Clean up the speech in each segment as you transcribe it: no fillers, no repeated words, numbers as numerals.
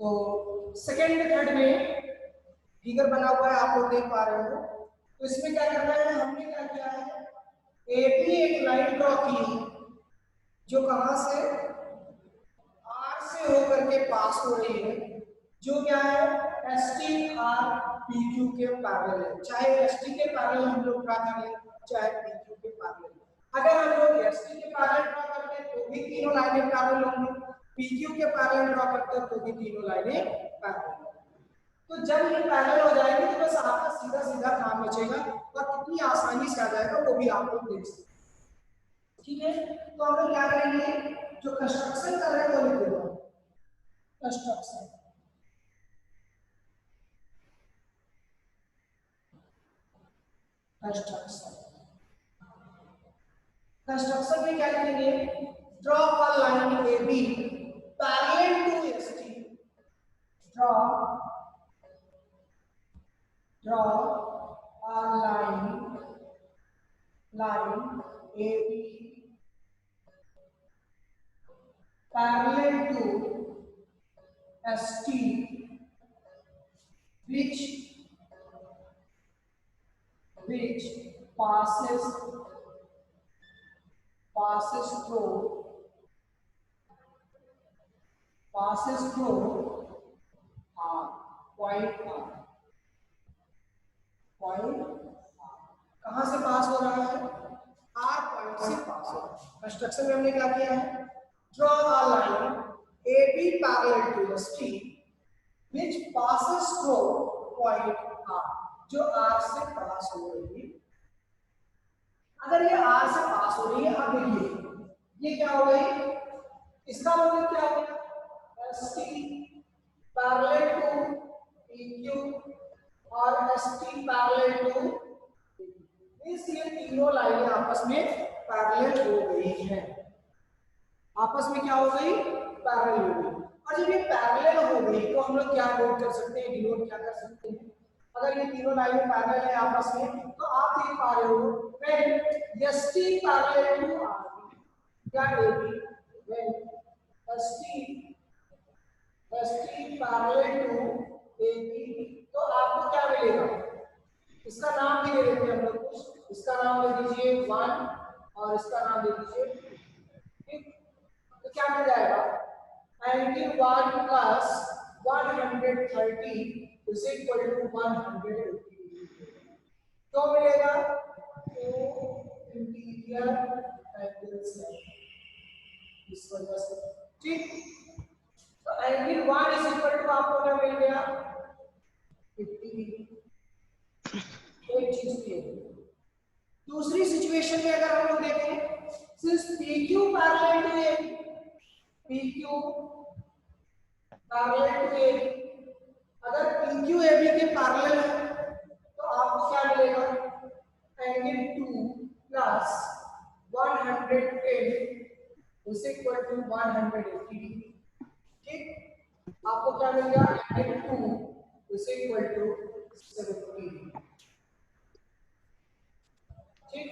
तो second method में figure बना हुआ है, आप लोग देख पा रहे हो। तो इसमें क्या करना है, हमने क्या किया है, ए बी एक लाइन ड्रॉ की जो कहां से, आर से होकर के पास हो रही है, जो क्या है S T R P Q के पैरेलल है। चाहे एस टी के पैरेलल हम लोग ड्रॉ करें, चाहे पी क्यू के पैरेलल। अगर हम लोग एस टी के पैरेलल ड्रॉ करते हैं तो भी तीनों लाइनें पैरेलल होंगी, पी क्यू के पैरेलल ड्रॉ करते हैं तो भी तीनों लाइनें पैरेलल। तो जब ये पैरेलल हो जाएगी तो बस आपका सीधा सीधा काम बचेगा और कितनी आसानी से आ जाएगा वो भी आप लोग देख सकते हैं। ठीक है, तो हम लोग क्या करेंगे, जो कंस्ट्रक्शन कर रहे हैं वो लिख दो, कंस्ट्रक्शन। कंस्ट्रक्शन में क्या लिखेंगे, draw a line A B parallel to S T, draw a line AB parallel to ST which passes through R, point R, कहां से पास हो रहा है, आर पॉइंट से पास हो रहा है। कंस्ट्रक्शन में हमने क्या किया है, draw a line A B parallel to S T which passes through point R, जो आर से पास हो रही है। अगर ये आर से पास हो रही है, अब देखिए ये क्या हो गई, इसका मतलब क्या हो गया, S T parallel to P Q और एस टी पैरेलल टू, इसलिए तीनों लाइनें आपस में पैरेलल हो गई हैं, आपस में क्या हो गई, पैरेलल हो गई। और जब ये पैरेलल हो गई तो हम लोग क्या नोट कर सकते हैं, डिनोट क्या कर सकते हैं, अगर ये तीनों लाइनें पैरेलल है आपस में तो आप देख पा रहे हो when ST parallel to RB या AB, when ST parallel to AB, तो आपको क्या मिलेगा, इसका नाम भी दे देते हैं हम लोग कुछ, इसका नाम दे दीजिए 1 और इसका नाम दे दीजिए 2। ठीक, तो क्या मिल जाएगा, angle 1 plus 130 is equal to 180, तो मिलेगा 2 इंटीरियर एंगल्स इस वजह से। ठीक, तो एंगल 1 इज इक्वल टू आपको क्या मिल गया 50। एक चीज की है। दूसरी सिचुएशन में अगर हम लोग देखें, since PQ parallel to AB, PQ parallel to AB, अगर PQ AB के पैरेलल है तो आपको क्या मिलेगा, angle 2 plus 110 is equal to 180। ठीक, आपको क्या मिलेगा, एंगल 2 इज इक्वल टू 70। ठीक,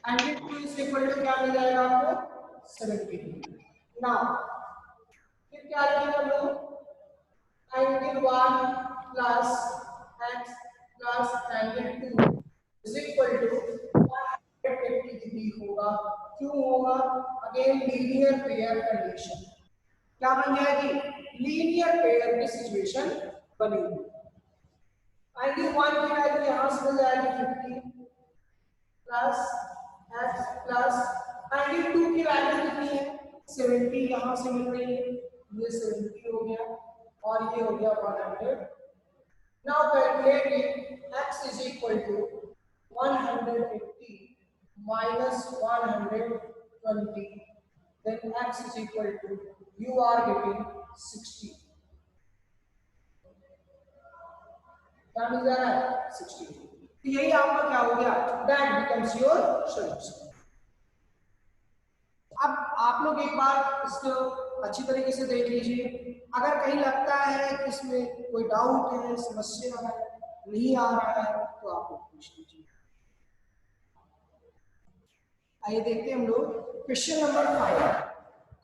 एंगल 2 इज इक्वल टू क्या मिल जाएगा आपको 70। नाउ फिर क्या लिखेंगे हम लोग, angle 1 plus x plus angle 2 is equal to 180 degree होगा। क्यों होगा, अगेन लीनियर पेयर कंडीशन, क्या बन जाएगी, लीनियर पेयर की सिचुएशन बनेगी। एंगल 1 की वैल्यू यहां से मिल जाएगी 50 प्लस x प्लस एंगल 2 की वैल्यू कितनी है 70, यहां से मिल रही है, ये 70 हो गया और ये हो गया 100। Now calculating x is equal to 180 minus 120, then x is equal to, you are getting 60। क्या मिल जा रहा है 60। तो यही आपका क्या हो गया, that becomes your solution। अब आप लोग एक बार इसको अच्छी तरीके से देख लीजिए, अगर कहीं लगता है कि इसमें कोई डाउट है, समस्या है, नहीं आ रहा है तो आप लोग पूछ लीजिए। आइए देखते हैं हम लोग क्वेश्चन नंबर 5।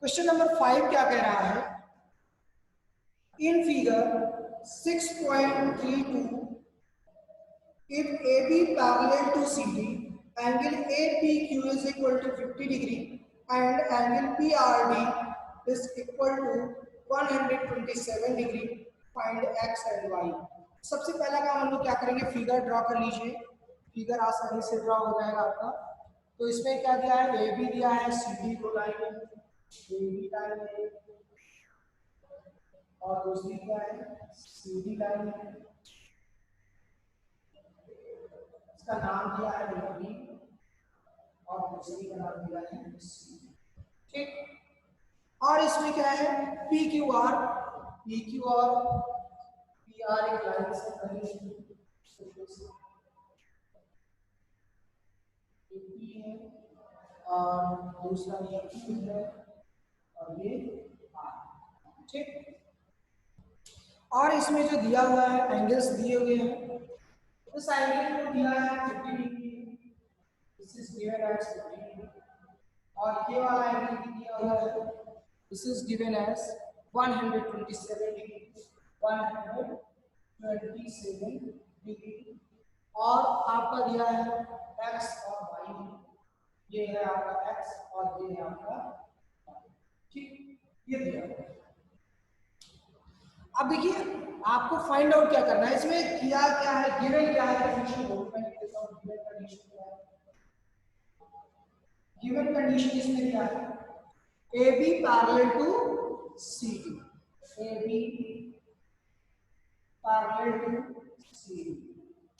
क्वेश्चन नंबर 5 क्या कह रहा है, In figure 6.32, if AB parallel to CD, angle APQ is equal to 50 degree and angle PRD is equal to 127 degree, find X and Y. सबसे पहला काम हम लोग क्या करेंगे, फिगर ड्रॉ कर लीजिए। फिगर आसानी से ड्रॉ हो जाएगा आपका। तो इसमें क्या दिया है, ए बी दिया है, सी डी को लाइन है, ए बी लाइन है और दूसरी क्या है, सी डी लाइन है। इसका नाम दिया है ए बी और दूसरी का नाम दिया है सी। ठीक, और इसमें क्या है, पी क्यू और पी आर एक लाइन से करेंगे, पी है और दूसरा ये क्यू है और ये आर। ठीक, और इसमें जो दिया हुआ है एंगल्स दिए हुए हैं, इस एंगल को दिया है 50 degree, this is given as 50 degree, और ये वाला एंगल भी दिया हुआ है, this is given as 127 degree, 127 degree, और आपका दिया है x और y, ये है आपका x और ये है आपका y। ठीक, ये दिया है। अब देखिए आपको फाइंड आउट क्या करना है, इसमें किया क्या है, गिवन क्या है, कंडीशन बोल मैं लिख देता हूं। गिवन कंडीशन क्या है, गिवन कंडीशन इसमें क्या है, A B parallel to C D, A B parallel to C D,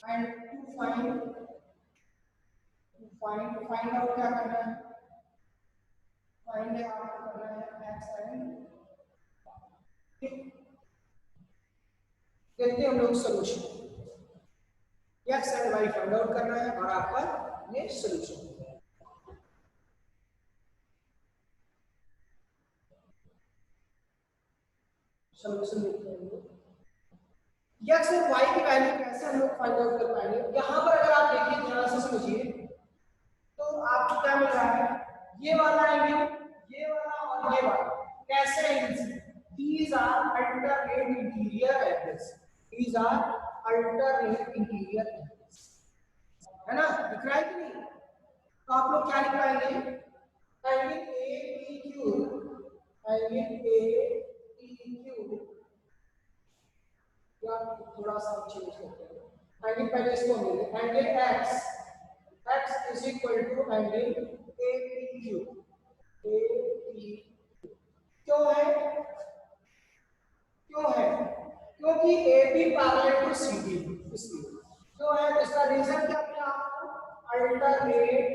and to find out क्या करना है, फाइंड आउट करना है एक्स एंड, देखते हैं हम लोग solution, X and Y find out करना है और आपका ये सोल्यूशन। सोल्यूशन देखते हैं हम लोग, एक्स और वाई की वैल्यू कैसे हम लोग फाइंड आउट कर पाएंगे। यहां पर अगर आप देखिए ध्यान से समझिए, तो आपको क्या मिल रहा है, ये वाला एंगल, ये वाला और ये वाला कैसे angles, these are alternate interior angles, these are alternate interior angles, है ना, दिख रहा है कि नहीं। तो आप लोग क्या लिख पाएंगे, angle A P Q, angle A P Q, या थोड़ा सा चेंज करते हैं, एंगल पहले इसको ले लें, angle x, x is equal to angle APQ, APQ क्यों है, क्यों है, क्योंकि AB पैरेलल टू CD, इसलिए क्यों है, इसका रीजन क्या मिला आपको, अल्टरनेट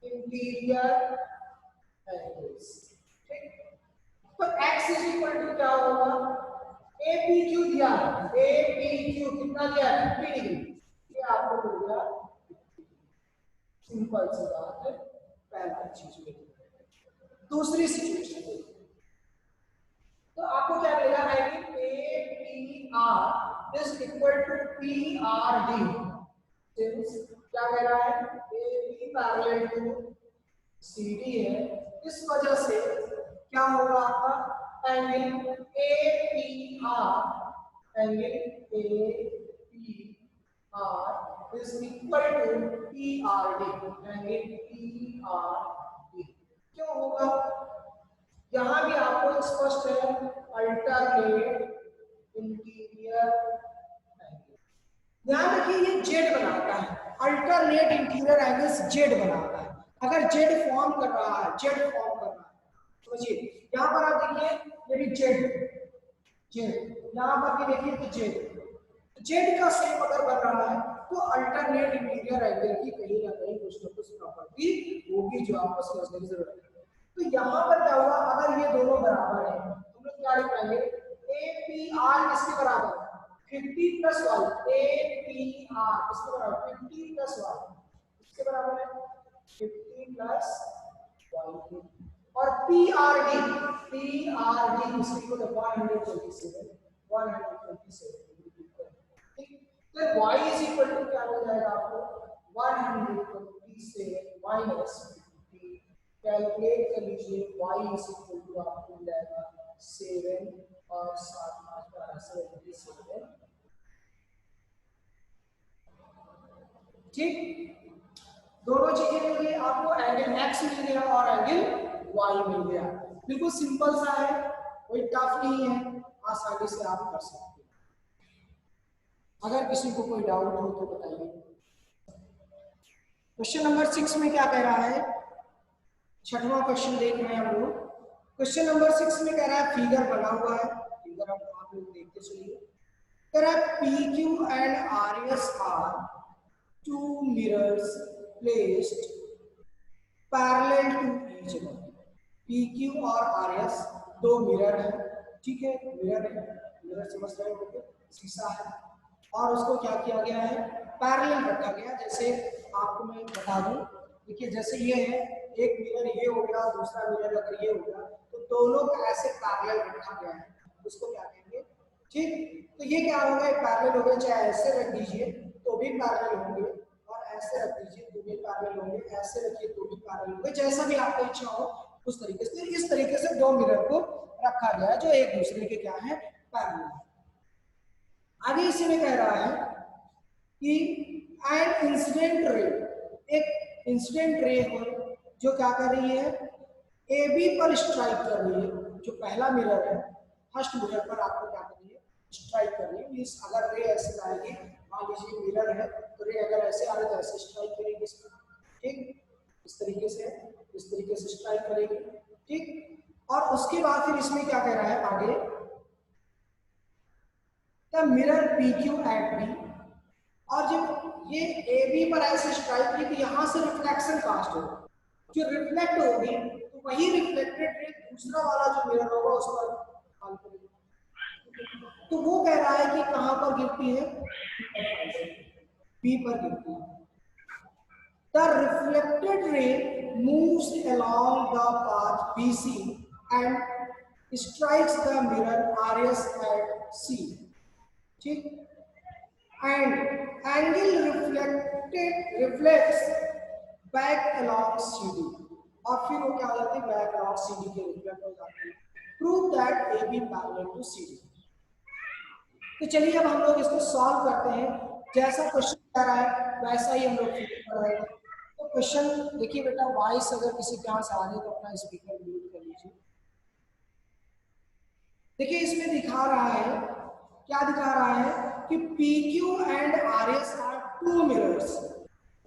इंटीरियर एंगल्स। ठीक, तो x is equal to क्या होगा, APQ दिया, APQ कितना दिया, 50 डिग्री, ये आपको मिल गया, सिंपल सी बात है, पहला चीज में। दूसरी सिचुएशन, तो आपको क्या मिलेगा, angle A P R is equal to P R D, since क्या कह रहा है, A B parallel to C D है, इस वजह से क्या होगा आपका, angle A P R, angle A P R is equal to P R D, angle P R D क्यों होगा, यहां भी आपको स्पष्ट है, अल्टरनेट इंटीरियर एंगल, ध्यान रखिए ये जेड बनाता है, अल्टरनेट इंटीरियर एंगल्स जेड बनाता है, अगर जेड फॉर्म कर रहा है, जेड फॉर्म कर रहा है, समझिए यहां पर आप देखिए ये भी जेड, जेड यहां पर भी देखिए तो जेड, जेड का शेप अगर बन रहा है तो अल्टरनेट इंटीरियर एंगल की कहीं ना कहीं कुछ ना कुछ प्रॉपर्टी होगी जो आपको समझने की जरूरत है। तो यहाँ पर क्या हुआ, अगर ये दोनों बराबर है तो हम लोग क्या लिख पाएंगे, ए पी आर किसके बराबर है, 50 प्लस 1, ए पी आर किसके बराबर, 50 प्लस 1 किसके बराबर है, 50 प्लस 1, और पी आर डी किसके को 127, 127, तो y is equal to क्या हो जाएगा आपको, 127 माइनस 50, कैलकुलेट कर लीजिए, y is equal to आपको मिल जाएगा 7 और ठीक, दोनों चीजें मिल गई आपको, एंगल एक्स मिल गया और एंगल वाई मिल गया। बिल्कुल सिंपल सा है, कोई टफ नहीं है, आसानी से आप कर सकते हैं। अगर किसी को कोई डाउट हो तो बताइए। क्वेश्चन नंबर 6 में क्या कह रहा है, छठवां क्वेश्चन देख रहे हैं हम लोग। क्वेश्चन नंबर 6 में कह रहा है, फिगर बना हुआ है, फिगर आप लोग देखते चलिए। कह रहा है P Q and R S are two mirrors placed parallel to each other. P Q और आर एस दो मिरर है, ठीक है, मिरर है, मिरर समझ रहे हो, शीशा है, और उसको क्या किया गया है, पैरेलल रखा गया। जैसे आपको मैं बता दूं, देखिए जैसे ये है, एक मिरर ये हो गया, दूसरा मिरर अगर ये हो गया, तो दोनों का ऐसे पैरेलल रखा गया है, उसको क्या कहेंगे, ठीक। तो ये क्या होगा, पैरेलल हो गया, चाहे ऐसे रख दीजिए तो भी पैरेलल होंगे, और ऐसे रख दीजिए तो भी पैरेलल होंगे, ऐसे रखिए तो भी पैरेलल होंगे, जैसा भी आपको इच्छा हो उस तरीके से। इस तरीके से दो मिरर को रखा गया है जो एक दूसरे के क्या है, पैरेलल। आगे इसी में कह रहा है कि एन इंसिडेंट रे, एक इंसिडेंट रे हो जो क्या कर रही है, ए बी पर स्ट्राइक कर रही है। जो पहला मिरर है, फर्स्ट मिरर पर आपको क्या कर रही है, स्ट्राइक कर रही है। मींस अगर रे ऐसे आएगी, मान लीजिए मिरर है तो रे अगर ऐसे आ रही तो ऐसे स्ट्राइक करेगी, ठीक, इस तरीके से स्ट्राइक करेगी, ठीक। और उसके बाद फिर इसमें क्या कह रहा है आगे, the mirror P Q at B, और जब ये ए बी पर ऐसे स्ट्राइक की तो यहां से रिफ्लेक्शन कास्ट होगा, जो रिफ्लेक्ट होगी तो वही रिफ्लेक्टेड रे दूसरा वाला जो मिरर होगा उस पर फॉल करेगी। तो वो कह रहा है कि कहां पर गिरती है, बी पर गिरती है। The reflected ray moves along the path BC and strikes the mirror RS at C. ठीक, and angle reflects back along CD, और फिर वो क्या हो जाती है, बैक along CD के रिफ्लेक्ट हो जाती है। Prove that AB parallel to CD। तो चलिए अब हम लोग इसको सॉल्व करते हैं, जैसा क्वेश्चन कह रहा है वैसा ही हम लोग फिगर बनाएंगे। तो क्वेश्चन देखिए बेटा, वॉइस अगर किसी के यहाँ से आ रही है तो अपना स्पीकर म्यूट कर लीजिए। देखिए इसमें दिखा रहा है, क्या दिखा रहा है कि PQ and RS are two mirrors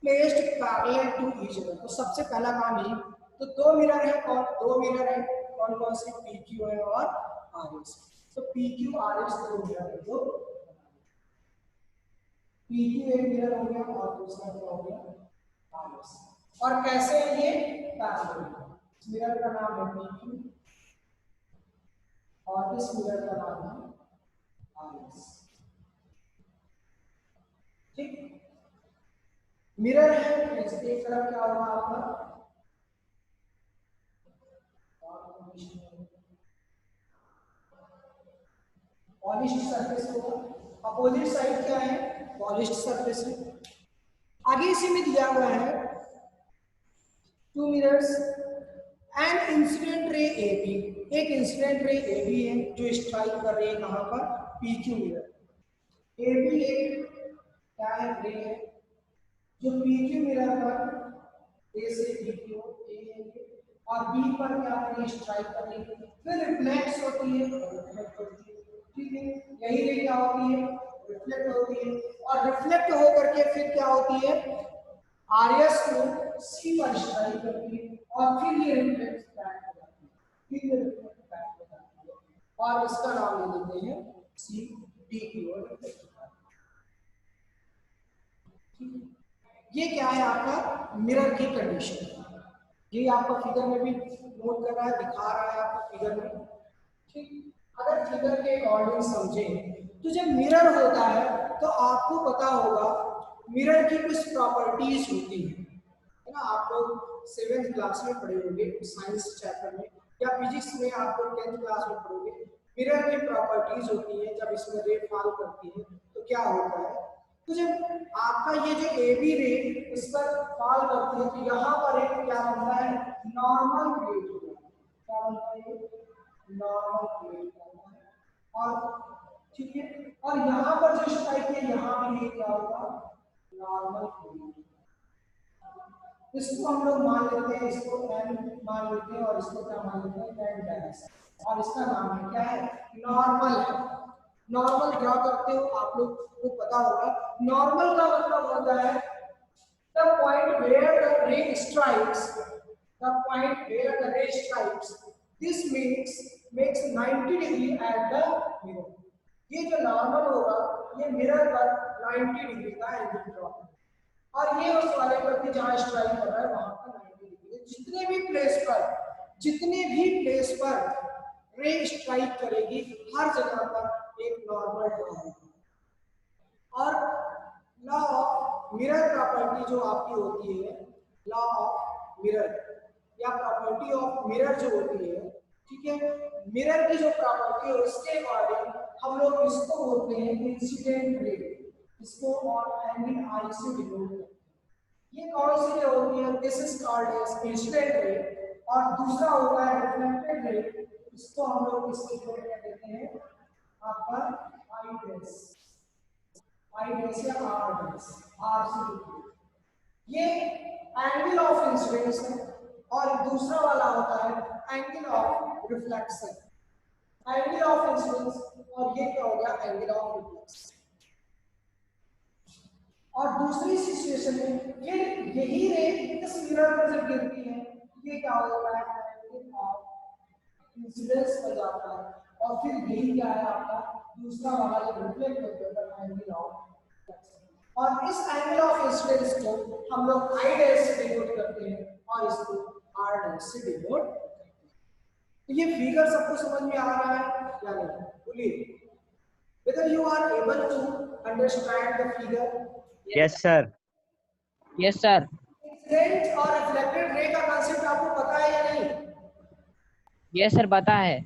placed parallel to each other. तो सबसे पहला काम यही, तो दो मिरर है, कौन दो मिरर है, कौन कौन से, PQ है और RS। तो PQ RS दो मिरर है, दो PQ एक मिरर हो गया और दूसरा क्या हो गया, RS। और कैसे है ये, पैरेलल। इस मिरर का नाम है PQ और इस मिरर का नाम है RS, ठीक। मिरर है, एक तरफ क्या होगा आपका, पॉलिश्ड सरफेस होगा, अपोजिट साइड क्या है, पॉलिश्ड सरफेस है। आगे इसी में दिया हुआ है to mirrors and incident ray A B, एक इंसिडेंट रे ए बी है जो स्ट्राइक कर रही है कहां पर, P Q mirror. A B एक क्या है, रे है जो पी क्यू मिरर पर ए से बी की ओर ए है और बी पर क्या करेगी, स्ट्राइक करेगी, फिर रिफ्लेक्ट होती है, ठीक है। यही रे क्या होती है, रिफ्लेक्ट होती है, और रिफ्लेक्ट होकर के फिर क्या होती है, आरएस को सी पर स्ट्राइक करती है और फिर ये रिफ्लेक्ट बैक हो जाती है, फिर ये रिफ्लेक्ट बैक हो जाती है, और इसका नाम ले देते हैं सी डी की ओर रिफ्लेक्ट। ये क्या है आपका मिरर की कंडीशन, ये आपको फिगर में भी नोट कर रहा है, दिखा रहा है आपको फिगर में, ठीक। अगर फिगर के अकॉर्डिंग समझें तो जब मिरर होता है तो आपको पता होगा मिरर की कुछ प्रॉपर्टीज होती है ना। आप लोग 7th क्लास में पढ़े होंगे साइंस चैप्टर में, या फिजिक्स में आप लोग 10th क्लास में पढ़ोगे। मिरर की प्रॉपर्टीज होती है, जब इसमें रे फॉल करती है तो क्या होता है, तो जब आपका ये जो ए बी रे इस पर फॉल करती है तो यहाँ पर एक क्या बनता है, नॉर्मल क्रिएट हो जाता है। क्या बनता है, नॉर्मल क्रिएट होता है, और ठीक है, और यहाँ पर जो स्ट्राइक है यहाँ भी ये क्या होगा, नॉर्मल क्रिएट। इसको हम लोग मान लेते हैं, इसको n मान लेते हैं और इसको क्या मान लेते हैं, n डैश, और इसका नाम है क्या है, नॉर्मल है। नॉर्मल ड्रॉ करते हो आप लोग को पता होगा, नॉर्मल का मतलब होता है the point where the ray strikes, the point where the ray strikes, this makes 90 degree at the mirror। ये जो नॉर्मल होगा ये मिरर पर 90 डिग्री का एंगल ड्रॉ करेगा, और ये उस वाले पर भी जहां स्ट्राइक कर रहा है वहां पर 90 डिग्री। जितने भी प्लेस पर रे स्ट्राइक करेगी हर जगह पर एक नॉर्मल ड्रॉ होगा। और लॉ ऑफ मिरर प्रॉपर्टी जो आपकी होती है, लॉ ऑफ मिरर या प्रॉपर्टी ऑफ मिरर जो होती है, ठीक है, मिरर की जो प्रॉपर्टी है उसके अकॉर्डिंग हम लोग इसको बोलते हैं इंसिडेंट रे, इसको और एंगल आई से डिनोट करते हैं। ये कौन सी रे होती है, this is called as incident ray, और दूसरा होता है रिफ्लेक्टेड रे, इसको हम लोग इसके डिनोट कर देते हैं आपका आई डैश, आई डैश या आर डैश, आर से। ये एंगल ऑफ इंसिडेंस है, और दूसरा वाला होता है angle of reflection, angle of incidence, और ये क्या हो गया, एंगल ऑफ रिफ्लेक्शन। और दूसरी सिचुएशन में फिर यही रे इस मिरर पर जब गिरती है ये क्या होता है, एंगल ऑफ इंसिडेंस हो जाता है, और फिर यही क्या है आपका दूसरा वाला जो रिफ्लेक्ट होता है एंगल ऑफ रिफ्लेक्शन। और इस एंगल ऑफ इंसिडेंस को हम लोग आई डैश से डिनोट करते हैं और इसको आर डैश से डिनोट करते हैं। तो ये फिगर सबको समझ में आ रहा है या नहीं, बोलिए, whether you are able to understand the figure। Yes, sir. Yes, sir. Incident और रिफ्लेक्टेड रे का कांसेप्ट आपको पता है या नहीं? Yes, sir. पता है।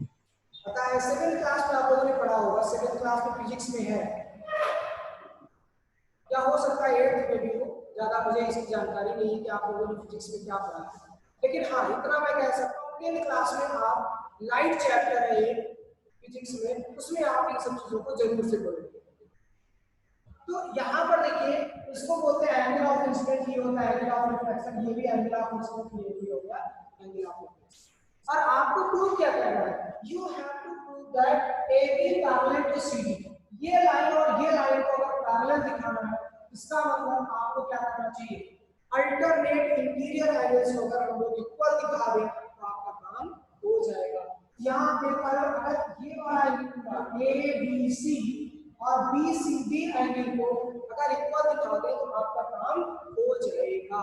पता है, सेकंड क्लास में आप लोगों ने पढ़ा होगा, सेकंड क्लास में फिजिक्स में है, या हो सकता है 8th में भी हो, ज्यादा मुझे इसकी जानकारी नहीं है कि आप लोगों ने फिजिक्स में क्या पढ़ा है, लेकिन हाँ इतना मैं कह सकता हूँ 10th क्लास में आप लाइट चैप्टर है ये फिजिक्स में, उसमें आप इन सब चीजों को जरूर से पढ़ेंगे। तो यहाँ पर देखिए इसको बोलते हैं एंगल ऑफ इंसिडेंट, ये होता है एंगल ऑफ रिफ्लेक्शन, ये भी एंगल ऑफ इंसिडेंट, ये भी हो गया एंगल ऑफ रिफ्लेक्शन। और आपको प्रूव क्या करना है, you have to prove that AB parallel to CD, ये लाइन और ये लाइन को अगर पैरेलल दिखाना है, इसका मतलब आपको क्या करना चाहिए, अल्टरनेट इंटीरियर एंगल्स को अगर हम लोग इक्वल दिखा दें तो आपका काम हो जाएगा। यहाँ पे अगर ये वाला एंगल ABC और BCD एंगल को अगर इक्वल दिखा दें तो आपका काम हो जाएगा।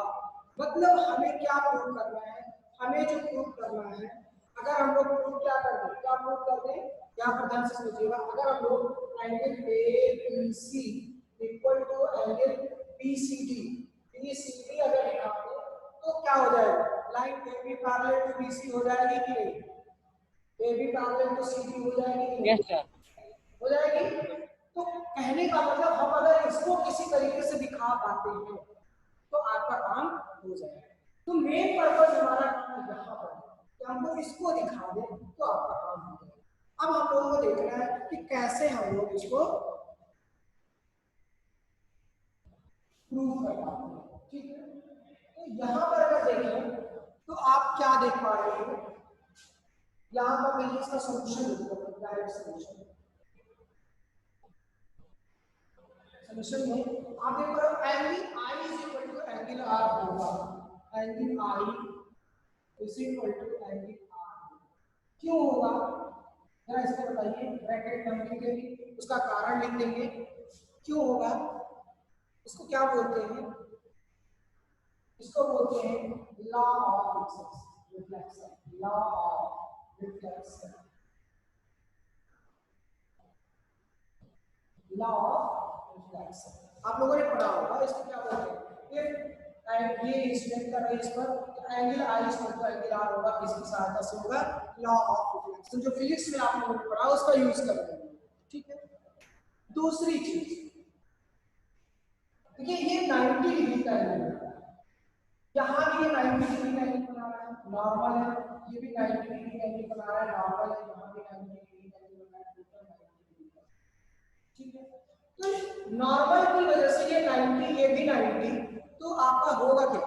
मतलब हमें क्या प्रूव करना है, हमें जो प्रूव करना है, अगर हम लोग प्रूव क्या प्रूव कर दें, यहाँ पर ध्यान से समझिएगा, अगर हम लोग angle ABC equal to angle BCD अगर दिखा दें तो क्या हो जाएगा, line AB parallel to BC हो जाएगी कि नहीं, AB पैरेलल टू CD हो जाएगी कि नहीं? Yes, sir. हो जाएगी। तो कहने का मतलब हम अगर इसको किसी तरीके से दिखा पाते हैं तो आपका काम हो जाएगा। तो मेन पर्पस हमारा यहाँ पर कि हमको इसको दिखा दें तो आपका काम हो जाएगा। अब हम लोगों को देखना है कि कैसे हम लोग इसको प्रूव कर पाते हैं, ठीक है। तो यहाँ पर अगर देखें तो आप क्या देख पा रहे हो, यहाँ पर मैं इसका सोल्यूशन लिखूंगा, डायरेक्ट सोल्यूशन में आप देख रहे हो angle I is equal to angle R होगा, angle I is equal to angle R क्यों होगा, जरा इसको बताइए, ब्रैकेट बंद करके उसका कारण लिख देंगे, क्यों होगा, इसको क्या बोलते हैं, इसको बोलते हैं law of reflection, law of reflection, law of reflection आप लोगों ने पढ़ा होगा। इसको क्या बोलते हैं, इफ ये इंसिडेंट कर रहे हैं इस पर तो एंगल I इस पर तो एंगल R होगा, किसकी सहायता से होगा, लॉ ऑफ रिफ्लेक्शन, जो फिजिक्स में आप लोगों ने पढ़ा उसका यूज कर रहे हैं, ठीक है। दूसरी चीज देखिए, ये 90 डिग्री का एंगल है, यहाँ भी ये 90 डिग्री का एंगल बना रहा है, नॉर्मल है, ये भी 90 डिग्री का एंगल बना रहा है, नॉर्मल है, यहाँ भी 90 डिग्री का एंगल बना रहा है, ठीक है। तो नॉर्मल की वजह से ये 90, ये भी 90, तो आपका होगा क्या,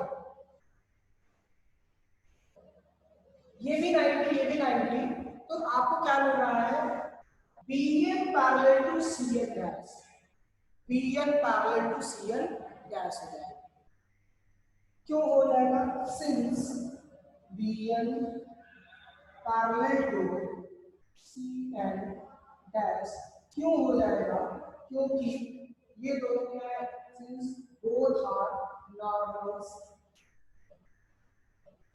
ये भी 90, ये भी 90, तो आपको क्या मिल रहा है, BN parallel to CN dash, BN parallel to CN dash हो जाएगा। क्यों हो जाएगा, since BN parallel to CN dash क्यों हो जाएगा, क्योंकि ये दोनों क्या है, since both are normals,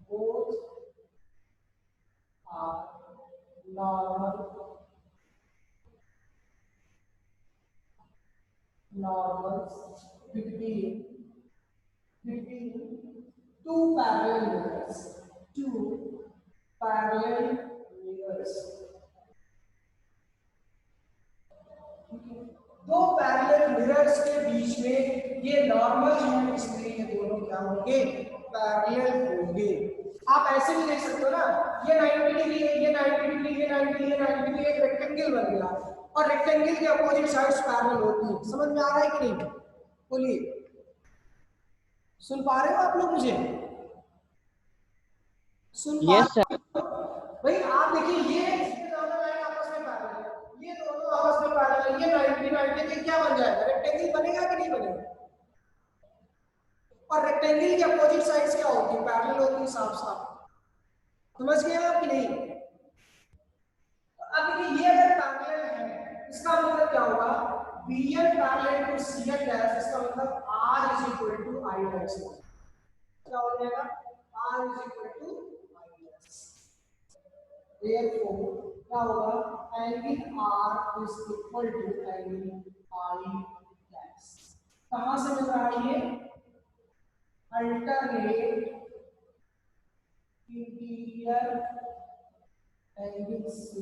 both are normals between two parallel mirrors, two parallel mirrors, दो पैरेलल मिरर्स के बीच में ये नॉर्मल है, इसलिए ये दोनों क्या होंगे, पैरेलल होंगे। आप ऐसे भी देख सकते हो ना, ये 90 डिग्री है, ये 90 डिग्री, ये 90, ये 90 डिग्री, एक रेक्टेंगल बन गया, और रेक्टेंगल के अपोजिट साइड्स पैरेलल होती है। समझ में आ रहा है कि नहीं, बोलिए, सुन पा रहे हो आप लोग मुझे, सुन पा यस सर। भाई आप देखिए, ये दोनों लाइन आपस में पैरेलल है, ये दोनों आपस में पैरेलल है, ये 90 90 के क्या बन जाएगा, रेक्टेंगल बनेगा कि नहीं बनेगा, और रेक्टेंगल के अपोजिट साइड्स क्या होती है, पैरेलल होती है, साफ साफ समझ गए आप कि नहीं। अब देखिए ये अगर पैरेलल है, इसका मतलब क्या होगा, BN parallel to CN dash, इसका मतलब R is equal to I dash, क्या हो जाएगा, R is equal to I dash, therefore क्या होगा, angle R is equal to angle I dash. कहां से मिल रहा है ये, अल्टरनेट इंटीरियर एंगल से,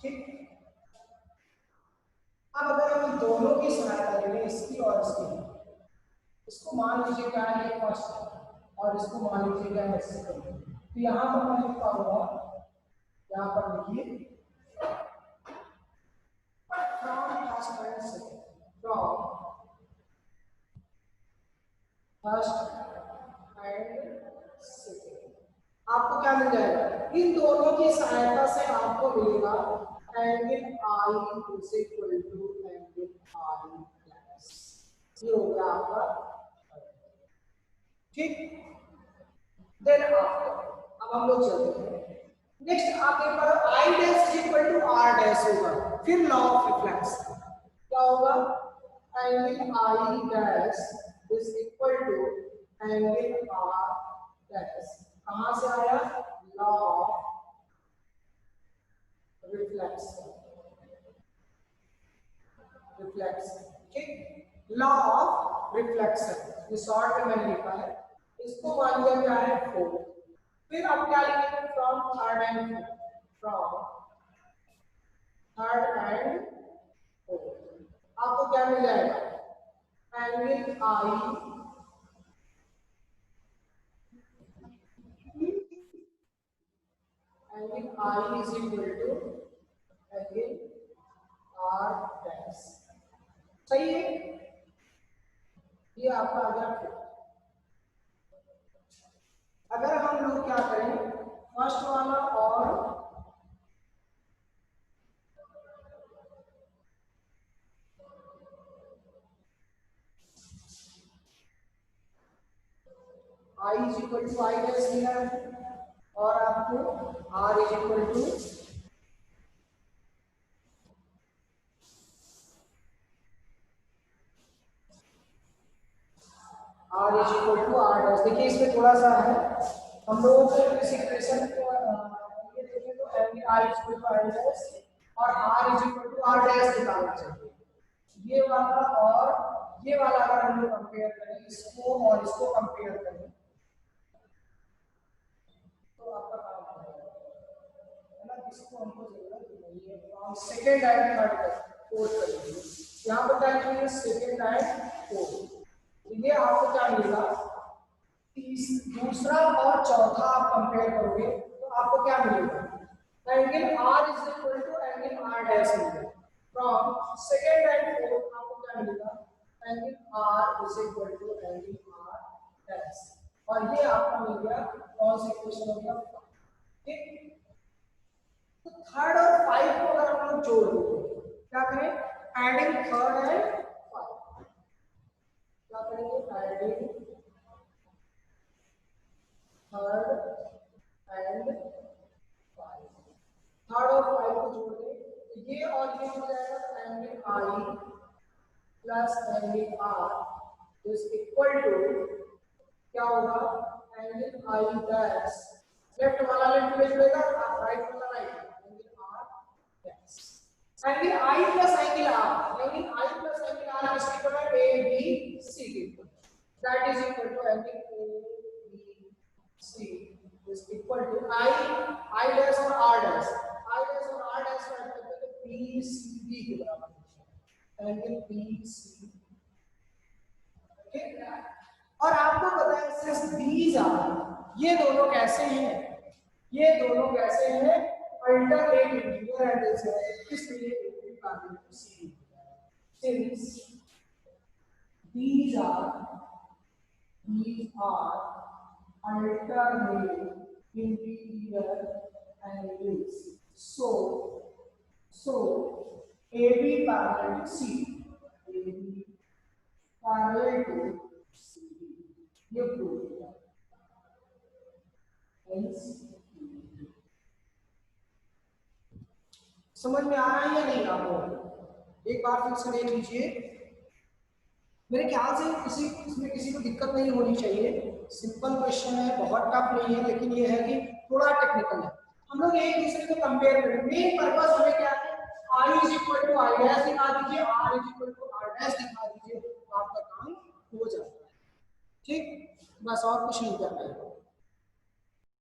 ठीक। अब अगर हम दोनों की सहायता ले लें, इसकी और इसकी, इसको मान लीजिए क्या है, ये फर्स्ट, और इसको मान लीजिए क्या है, सेकंड, तो यहां पर मैं लिख पाऊंगा, यहां पर लिखिए from first and second, from first and second आपको क्या मिल जाएगा, इन दोनों की सहायता से आपको मिलेगा angle I is equal to angle I plus, ये हो गया आपका, ठीक। देन अब हम लोग चलते हैं नेक्स्ट, आप एक बार I dash is equal to R dash होगा, फिर लॉ ऑफ रिफ्लेक्स क्या होगा, angle I dash is equal to angle R dash, कहां से आया, लॉ ऑफ रिफ्लेक्शन, ठीक, लॉ ऑफ रिफ्लेक्शन, ये शॉर्ट में मैंने लिखा है, इसको मान लिया क्या है 4, फिर अब क्या लिखेंगे, फ्रॉम थर्ड एंड फोर्थ आपको क्या मिल जाएगा, angle I is equal to angle R dash, सही है, ये आपका आ गया। अगर हम लोग क्या करें, फर्स्ट वाला और I is equal to I dash मिला है, और आपको R is equal to R dash, देखिए इसमें थोड़ा सा है, हम लोगों को इस इक्वेशन को ये देखें तो angle I is equal to I dash और R is equal to R dash निकालना चाहिए, ये वाला और ये वाला अगर हम लोग कंपेयर करें, इसको और इसको कंपेयर करें तो आपका काम हो जाएगा, है ना, इसको हमको जरूरत नहीं है, तो हम सेकंड एंड थर्ड तक फोर्थ करेंगे, यहाँ पर क्या लिखेंगे, सेकंड एंड फोर्थ, ये आपको क्या मिलेगा, दूसरा और चौथा आप कंपेयर करोगे तो आपको क्या मिलेगा, angle R is equal to angle R dash मिलेगा, फ्रॉम सेकंड एंड फोर्थ आपको क्या मिलेगा, angle R is equal to angle R dash, और ये आपका मिल गया कौन सा इक्वेशन हो गया, ठीक, तो थर्ड और फाइव को अगर हम लोग जोड़ दें, क्या करें, एडिंग थर्ड एंड फाइव, क्या करेंगे, adding third and five, third और फाइव को जोड़ दें, ये और ये हो जाएगा angle I plus angle R is equal to क्या होगा, एंगल आई डैश, लेफ्ट वाला लेफ्ट में जुड़ेगा, राइट वाला right, angle R dash, angle I plus angle R, angle I plus angle R किसके इक्वल है, ए बी सी के equal, that is equal to angle A B C is equal to I dash और are dash, I dash और are dash का मतलब है B C B के बराबर है, एंगल बी सी, ठीक है। और आपको पता है सिर्फ these are, ये दोनों कैसे हैं, ये दोनों कैसे हैं, अल्टरनेट इंटीरियर एंगल्स है, इसलिए एक carbon C, since these are alternate interior angles, so AB parallel to C, AB parallel to CD, ये प्रूव किया, समझ में आ रहा है या नहीं आपको, एक बार फिर से देख लीजिए, मेरे ख्याल से इसमें किसी को दिक्कत नहीं होनी चाहिए, सिंपल क्वेश्चन है, बहुत टफ नहीं है, लेकिन ये है कि थोड़ा टेक्निकल है, हम लोग एक दूसरे को कंपेयर करें, मेन पर्पस हमें क्या है, I is equal to I dash दिखा दीजिए, R is equal to R dash दिखा दीजिए, आपका काम हो जाता है, ठीक, बस और कुछ नहीं करना है।